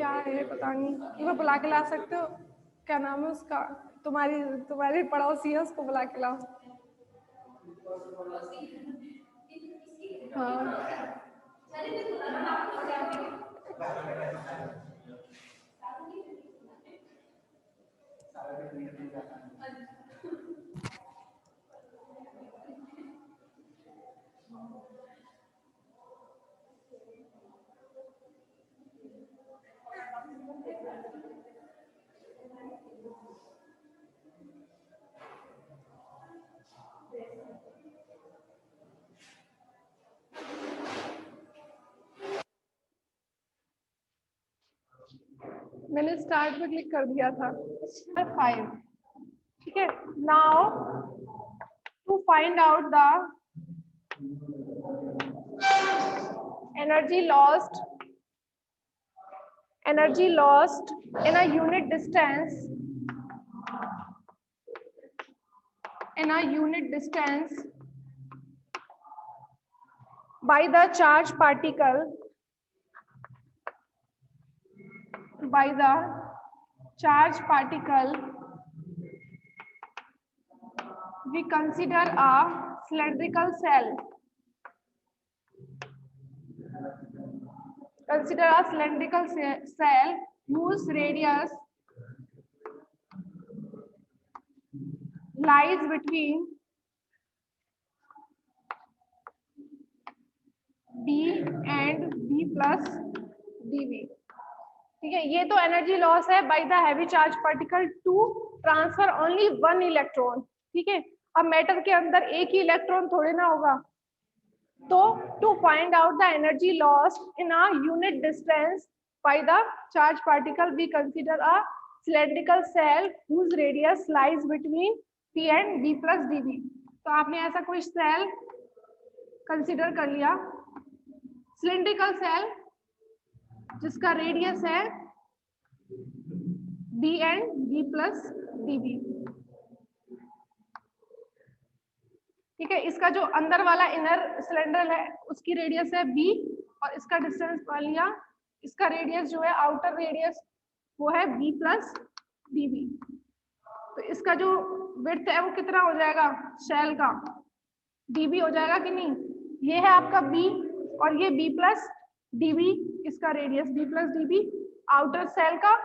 क्या है पता नहीं, एक बार बुला के ला सकते हो? क्या नाम है उसका? तुम्हारी पड़ोसी है, उसको बुला के लाओ। हाँ मैंने स्टार्ट पे क्लिक कर दिया था। 5, ठीक है। Now to find out the energy lost in a unit distance by the charge particle we consider a cylindrical cell. Consider a cylindrical cell whose radius lies between d and b plus dv. ठीक है, ये तो energy loss है by the heavy charge particle to transfer only 1 electron. ठीक है, अब matter के अंदर एक ही इलेक्ट्रॉन थोड़े ना होगा, तो to find out the energy lost in a unit distance by the charge particle we consider a cylindrical shell whose radius lies between p and b plus dv। तो आपने ऐसा कोई सेल कंसीडर कर लिया, सिलेंड्रिकल सेल जिसका radius है b and b plus dv। ठीक है, इसका जो अंदर वाला इनर सिलेंडर है उसकी रेडियस है b और इसका डिस्टेंस मान लिया, इसका रेडियस जो है आउटर रेडियस वो है b प्लस dv। तो इसका जो विड्थ है वो कितना हो जाएगा शेल का, dv हो जाएगा कि नहीं। ये है आपका b और ये b प्लस dv, इसका radius b plus dv outer shell का,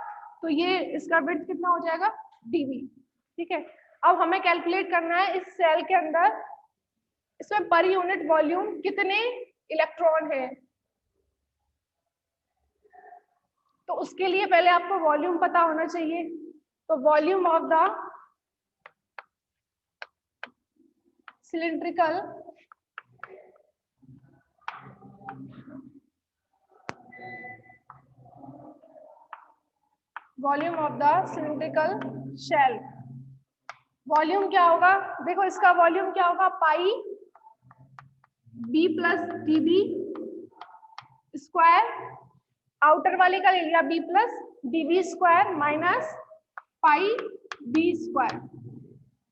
तो ये इसका विड्थ कितना हो जाएगा dv। ठीक है, अब हमें कैलकुलेट करना है इस सेल के अंदर इसमें पर यूनिट वॉल्यूम कितने इलेक्ट्रॉन है। तो उसके लिए पहले आपको वॉल्यूम पता होना चाहिए। तो volume of the cylindrical shell, volume क्या होगा, देखो इसका वॉल्यूम क्या होगा, pi b plus db square, outer वाले का ले लिया b plus db square minus pi b square.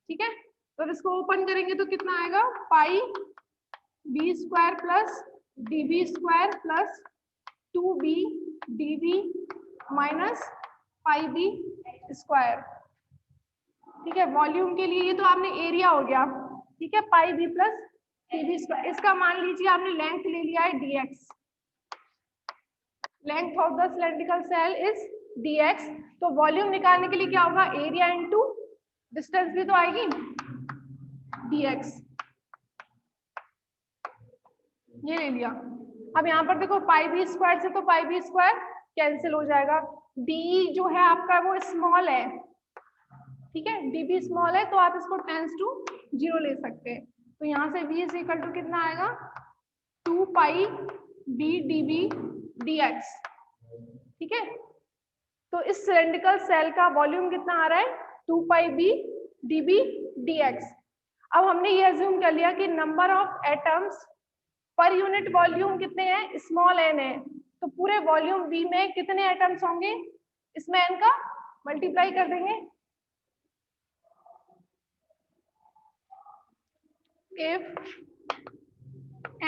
ठीक है, तो इसको ओपन करेंगे तो कितना आएगा, pi b square plus db square plus 2b db minus pi b square. ठीक है, वॉल्यूम के लिए ये तो आपने एरिया हो गया। ठीक है, pi b plus db square, इसका मान लीजिए आपने लेंथ ले लिया है dx, length of the cylindrical shell is dx। तो वॉल्यूम निकालने के लिए क्या होगा, एरिया इनटू डिस्टेंस भी तो आएगी dx, ये ले लिया। अब यहाँ पर देखो पाई b स्क्वायर से तो पाई b स्क्वायर कैंसिल हो जाएगा, d जो है आपका वो स्मॉल है। ठीक है, db स्मॉल है तो आप इसको टेंस टू 0 ले सकते हैं। तो यहाँ से v इज इक्वल टू कितना आएगा, 2 पाई b db dx। ठीक है, तो इस सिलेंड्रिकल सेल का वॉल्यूम कितना आ रहा है, 2 पाई b db dx। अब हमने ये अज्यूम कर लिया कि number of atoms per unit volume कितने हैं, स्मॉल n है, तो पूरे वॉल्यूम v में कितने एटम्स होंगे, इसमें n का मल्टीप्लाई कर देंगे। If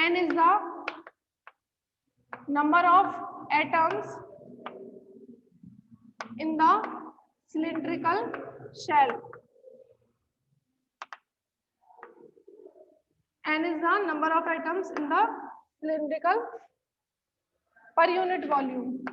n is the number of atoms in the cylindrical shell. N is the number of atoms in the cylindrical per unit volume.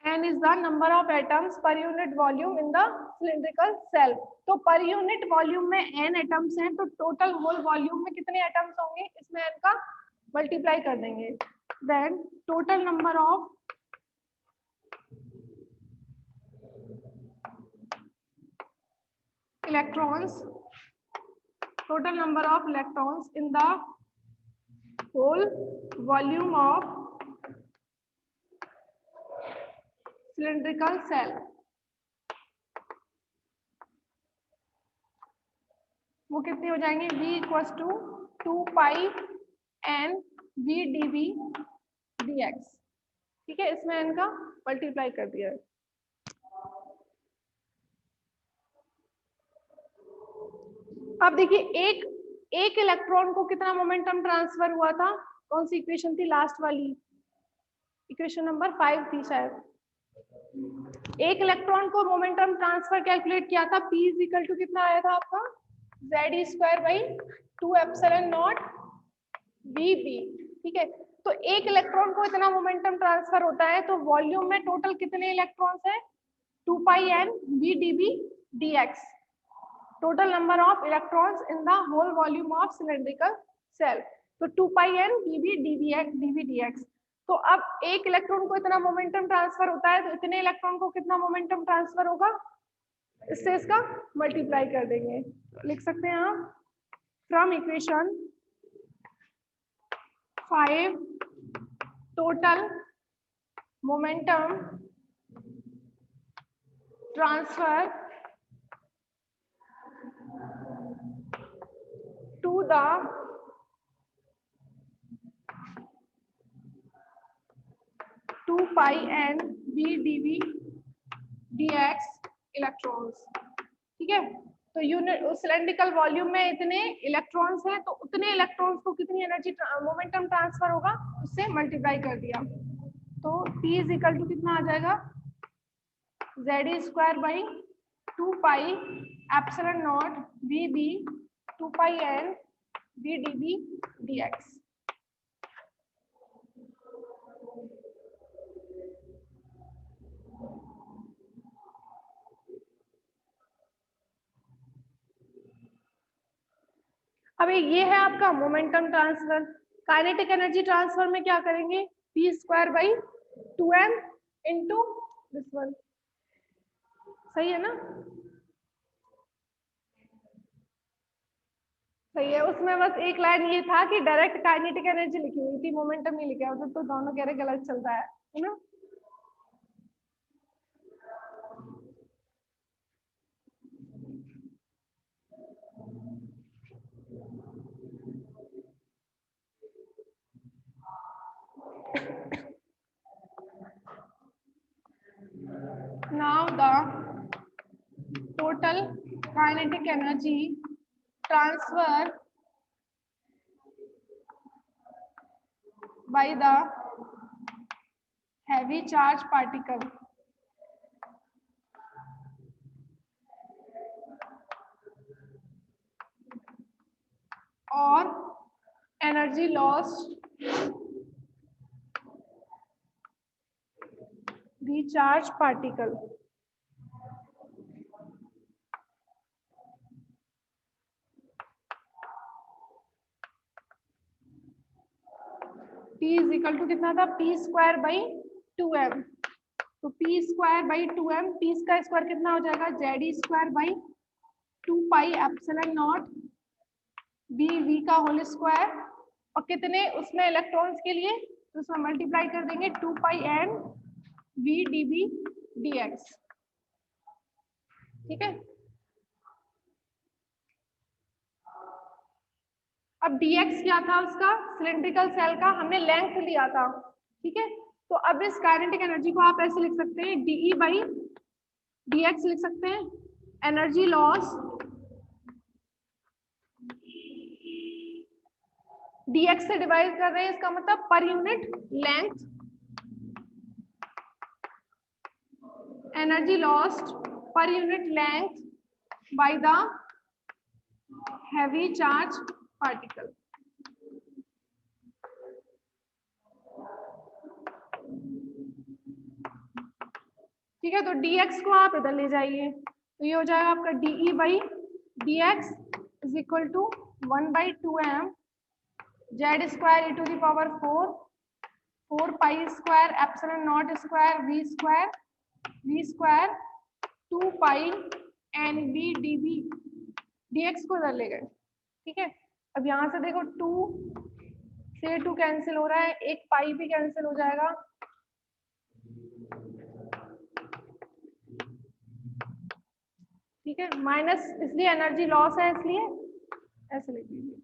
N is the number of atoms per unit volume in the cylindrical cell. तो per unit volume में n atoms हैं, तो total whole volume में कितने atoms होंगे, इसमें n का multiply कर देंगे. Then total number of electrons, total number of electrons in the whole volume of cylindrical cell. वो कितने हो जाएंगे, V equals to 2 pi n V dV dx. ठीक है, इसमें n का मल्टीप्लाई कर दिया है. अब देखिए एक इलेक्ट्रॉन को कितना मोमेंटम ट्रांसफर हुआ था, कौन सी इक्वेशन थी, लास्ट वाली इक्वेशन नंबर 5 थी शायद. एक इलेक्ट्रॉन को मोमेंटम ट्रांसफर कैलकुलेट किया था, P इज इक्वल टू कितना आया था आपका, Z square by 2 epsilon not VB. ठीक है, तो एक इलेक्ट्रॉन को इतना मोमेंटम ट्रांसफर होता है, तो वॉल्यूम में टोटल कितने इलेक्ट्रॉन्स हैं, 2 pi n V dB dx. Total number of electrons in the whole volume of cylindrical shell. तो 2 pi n VB dB dx. तो अब एक इलेक्ट्रॉन को इतना मोमेंटम ट्रांसफर होता है, तो इतने इलेक्ट्रॉन को कितना मोमेंटम ट्रांसफर होगा, इससे इसका मल्टीप्लाई कर देंगे. लिख सकते हैं आप from equation 5 total momentum transfer to the two pi n V dV dx electrons. ठीक है, तो यूनिट सिलेंड्रिकल वॉल्यूम में इतने इलेक्ट्रॉन्स हैं, तो उतने इलेक्ट्रॉन्स को कितनी एनर्जी मोमेंटम ट्रांसफर होगा, उससे मल्टीप्लाई कर दिया. तो P इज इक्वल टू कितना आ जाएगा, Z square by 2 pi epsilon not VB 2 pi n V dB dx. अभी ये है आपका momentum transfer. Kinetic energy transfer में क्या करेंगे, P square by 2m into this one. सही है ना, सही है. उसमें बस एक लाइन ये था कि डायरेक्ट काइनेटिक एनर्जी लिखी हुई थी, मोमेंटम नहीं लिखा होता, तो दोनों कह रहे गलत चलता है ना. Now the total kinetic energy transfer by the heavy charge particle or energy lost the charge particle. P is equal to कितना था, P स्क्वायर बाई 2m. तो P square by 2m, P का स्क्वायर कितना हो जाएगा, Z square by 2 pi epsilon naught V का whole square. और कितने उसमें इलेक्ट्रॉन्स के लिए, तो उसमें मल्टीप्लाई कर देंगे 2 pi n V dB dx. ठीक है, अब dx क्या था उसका, सिलेंड्रिकल सेल का हमने लेंथ लिया था. ठीक है, तो अब इस काइनेटिक एनर्जी को आप ऐसे लिख सकते हैं, dE बाई dx लिख सकते हैं. एनर्जी लॉस dx से डिवाइड कर रहे हैं, इसका मतलब per unit length energy lost per unit length bye the heavy charge particle. ठीक है, तो dx को आप इधर ले जाइए, तो ये हो जाएगा आपका dE by dx is equal to 1/2m Z square e to the power 4 pi square epsilon naught square v square 2 pi N B D B. dx को इधर ले गए। ठीक है, अब यहाँ से देखो 2 से 2 कैंसिल हो रहा है, एक पाई भी कैंसिल हो जाएगा। ठीक है, माइनस इसलिए एनर्जी लॉस है, इसलिए ऐसे लिख लीजिए।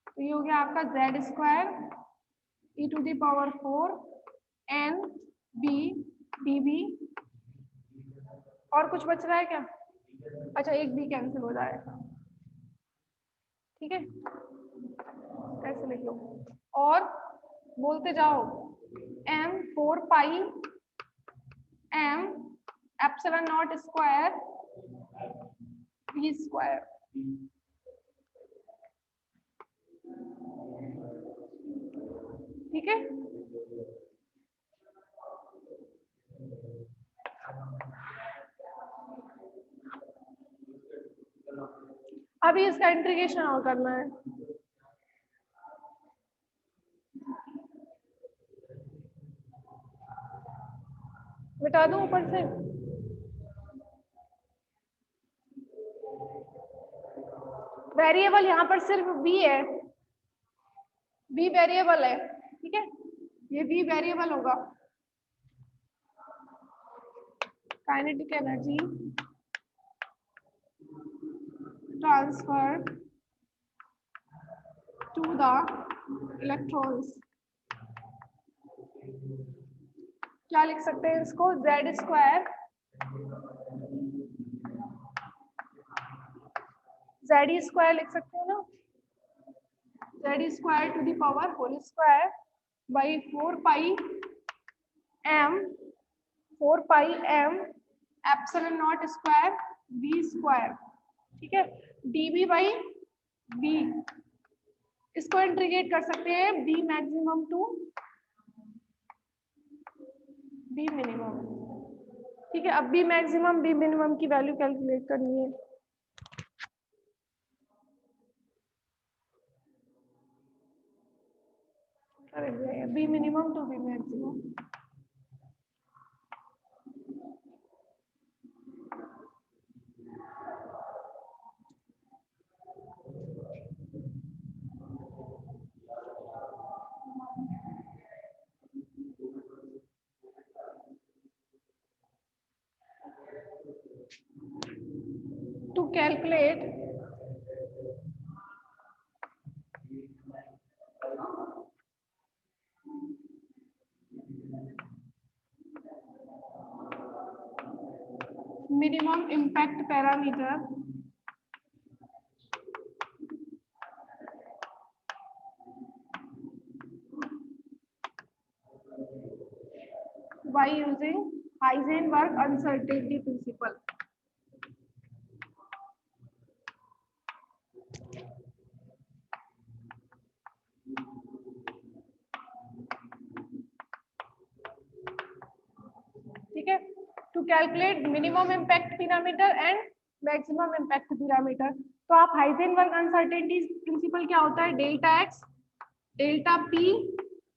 तो ये हो गया आपका Z square E to the power 4 N B D B. और कुछ बच रहा है क्या? अच्छा, एक बी कैंसिल हो जाएगा। ठीक है, ऐसे लिख लो और बोलते जाओ m 4 pi m epsilon naught square v square. ठीक है, अभी इसका इंटीग्रेशन और करना है। मिटा दूं ऊपर से? वेरिएबल यहाँ पर सिर्फ v है, v वेरिएबल है। ठीक है, ये v वेरिएबल होगा। Kinetic energy transfer to the electrons, क्या लिख सकते हैं इसको? जेड स्क्वायर जेड स्क्वायर लिख सकते हो ना, Z square to the power whole square by 4 pi m epsilon naught square v square. ठीक है, dv बाई b, इसको इंटीग्रेट कर सकते हैं b maximum to b minimum. ठीक है, अब b मैक्सिमम b मिनिमम की वैल्यू कैलकुलेट करनी है। b minimum to b maximum. To calculate minimum impact parameter by using Heisenberg uncertainty principle। ठीक है, to calculate minimum impact parameter and maximum impact parameter. तो आप हाइजेनबर्ग अनसर्टेनिटी प्रिंसिपल क्या होता है? Delta X delta P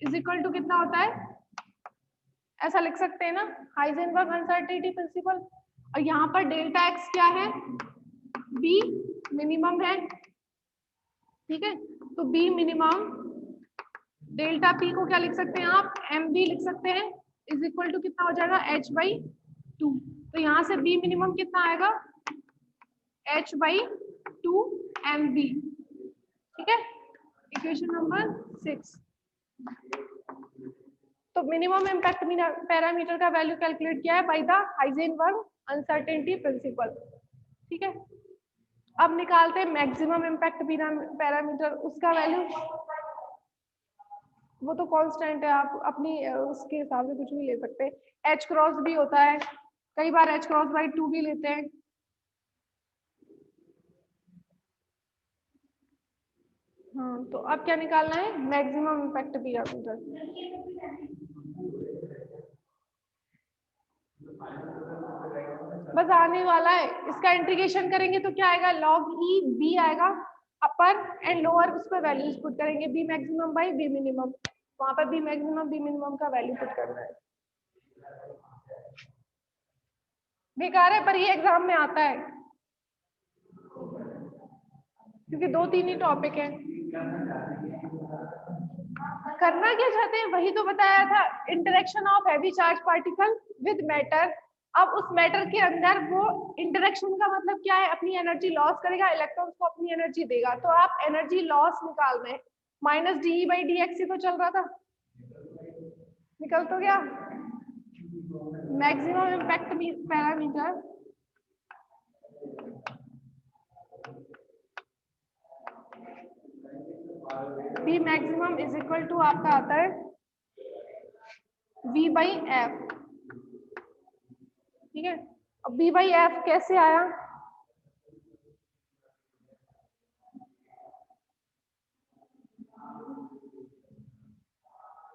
is equal to कितना होता है, ऐसा लिख सकते हैं ना, हाइजेनबर्ग अनसर्टेनिटी प्रिंसिपल। और यहाँ पर डेल्टा एक्स क्या है? बी मिनिमम है। ठीक है, तो बी मिनिमम, डेल्टा पी को क्या लिख सकते हैं आप? एम बी लिख सकते हैं, इज इक्वल टू कितना हो जाएगा? h by 2। तो यहाँ से b मिनिमम कितना आएगा? h by 2 M B. ठीक है, इक्वेशन नंबर 6। तो मिनिमम इम्पैक्ट पैरामीटर का वैल्यू कैलकुलेट किया है by the Heisenberg uncertainty principle. ठीक है, अब निकालते हैं मैक्सिमम इम्पैक्ट पैरामीटर, उसका वैल्यू वो तो कांस्टेंट है, आप अपनी उसके हिसाब से कुछ भी ले सकते हैं। एच क्रॉस भी होता है, कई बार एच क्रॉस बाई 2 भी लेते हैं। हाँ, तो अब क्या निकालना है, मैक्सिमम इम्पैक्ट पैरामीटर। बस आने वाला है, इसका इंटीग्रेशन करेंगे तो क्या आएगा, लॉग ई बी आएगा, अपर एंड लोअर उस पर वैल्यूज पुट करेंगे, B maximum by B minimum, वहां पर बी मैक्सिमम बी मिनिमम का वैल्यू पुट करना है। बेकार है पर ये एग्जाम में आता है, क्योंकि 2-3 ही टॉपिक है। करना क्या चाहते हैं, वही तो बताया था, interaction of heavy charge particle with matter. अब उस मैटर के अंदर वो इंटरेक्शन का मतलब क्या है, अपनी एनर्जी लॉस करेगा, इलेक्ट्रॉन्स को अपनी एनर्जी देगा, तो आप एनर्जी लॉस निकाल रहे हैं, minus D by D X ही तो चल रहा था, निकल तो गया। Maximum impact parameter B maximum is equal to आपका आता है v बाई एफ, ठीक है। अब b बाई एफ कैसे आया,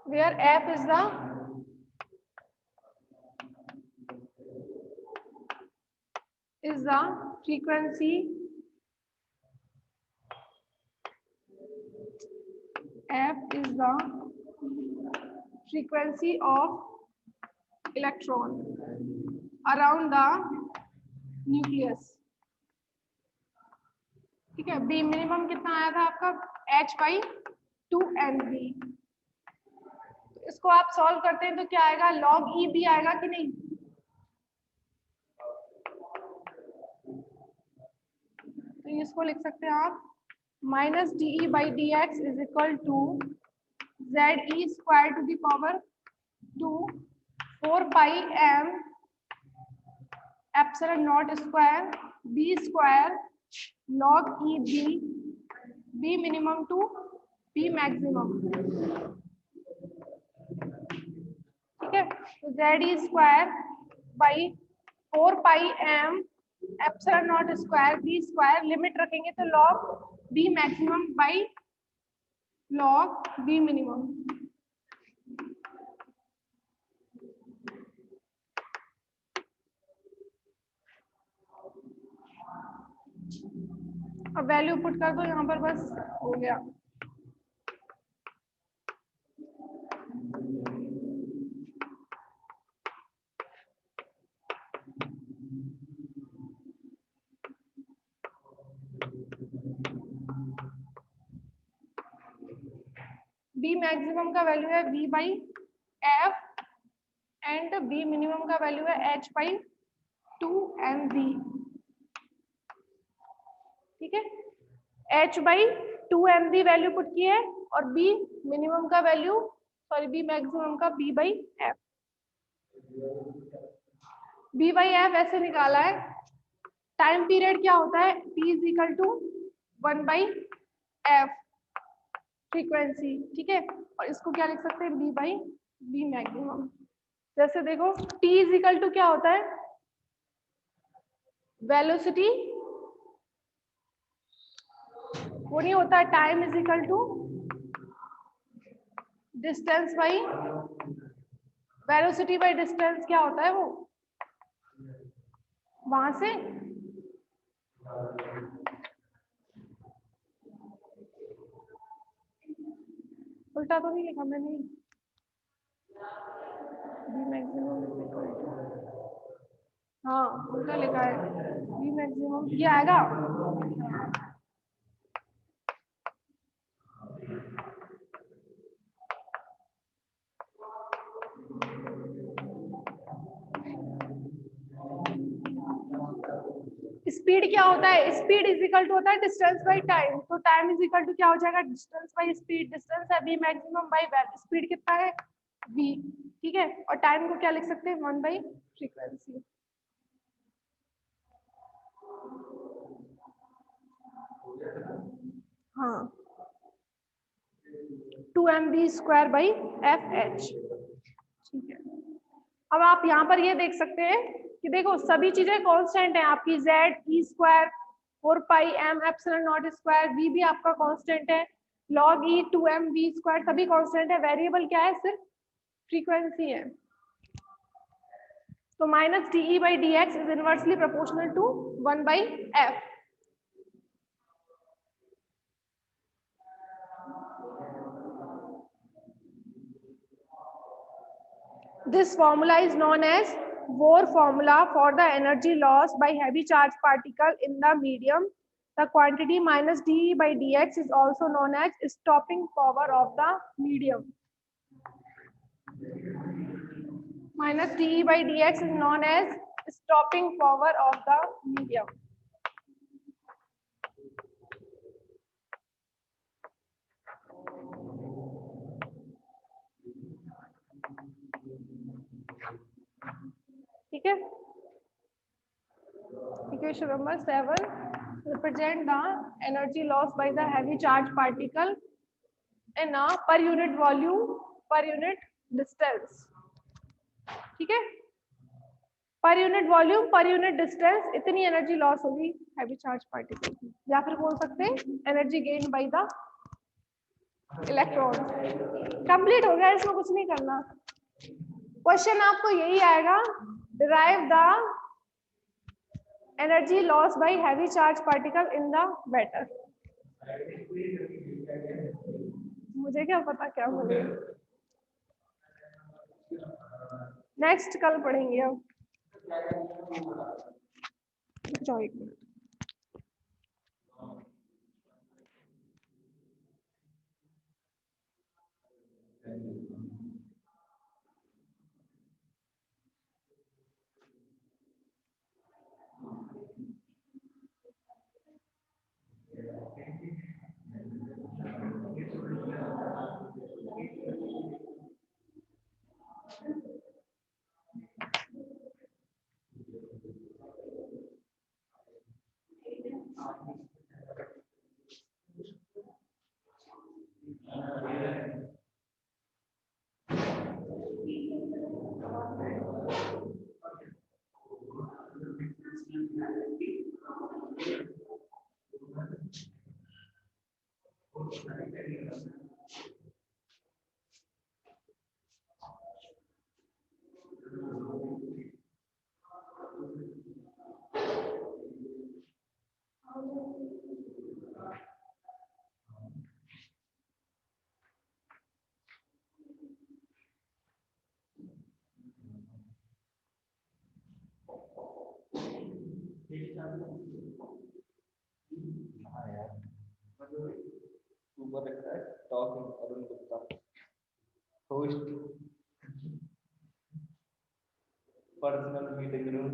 where f is the frequency, f is the frequency of electron around the nucleus, ठीक है। बी मिनिमम कितना आया था आपका, h बाई 2nb। इसको आप सॉल्व करते हैं तो क्या आएगा, log ई बी आएगा कि नहीं, तो इसको लिख सकते हैं आप minus D E by D X is equal to Z E square to the power 2 4 pi M epsilon naught square B square log E B, B minimum to B maximum, ठीक है। तो Z E square by 4 pi M epsilon naught square B square, limit रखेंगे तो log B maximum by log B minimum. अब value put कर दो यहाँ पर, बस हो गया। बी मैक्सिमम का वैल्यू है v by F and B minimum का वैल्यू है h बाई 2mv, ठीक है। h by 2mv value put की है और b मिनिमम का वैल्यू, सॉरी बी मैक्सिमम का b by F, b by F ऐसे निकाला है। टाइम पीरियड क्या होता है, t is equal to 1 by F frequency, ठीक है। और इसको क्या लिख सकते हैं, b बाई बी मैक्सिमम। जैसे देखो t इज इक्वल टू क्या होता है, वेलोसिटी, वो नहीं होता, time is equal to distance by velocity by distance, क्या होता है वो, वहां से उल्टा तो नहीं लिखा मैंने, B maximum is equal to, हाँ उल्टा लिखा है, बी मैक्सिमम ये आएगा, स्पीड क्या होता है, स्पीड इज इक्वल टू होता है डिस्टेंस बाई टाइम, तो टाइम इज इक्वल टू क्या हो जाएगा, डिस्टेंस बाई स्पीड, डिस्टेंस है बी मैक्सिमम बाई स्पीड कितना है v, ठीक है। और टाइम को क्या लिख सकते हैं, 1 बाई फ्रीक्वेंसी। हाँ 2mv²/fh। ठीक है, अब आप यहाँ पर ये देख सकते हैं कि देखो सभी चीजें कांस्टेंट हैं आपकी, z e² 4πm∈0², v भी आपका कांस्टेंट है, log e 2mv² सभी कांस्टेंट है। वेरिएबल क्या है? सिर्फ फ्रीक्वेंसी है। तो -dE/dx is inversely proportional to 1/f। This formula is known as Bohr formula for the energy loss by heavy charge particle in the medium. The quantity minus dE/dx is also known as stopping power of the medium. Minus dE/dx is known as stopping power of the medium. ठीक है, equation number 7 represent the energy loss by the heavy charge particle in a per unit volume per unit distance। ठीक है, per unit volume per unit distance इतनी energy loss होगी heavy charge particle की, या फिर बोल सकते हैं energy gain by the electron. Complete हो गया, इसमें कुछ नहीं करना। क्वेश्चन आपको यही आएगा, derive the energy loss by heavy charge particle in the matter. मुझे क्या पता क्या बोले, नेक्स्ट कल पढ़ेंगे। अब जाओ एक मिनट। ऊपर रखा है talking Arun Gupta host personal meeting room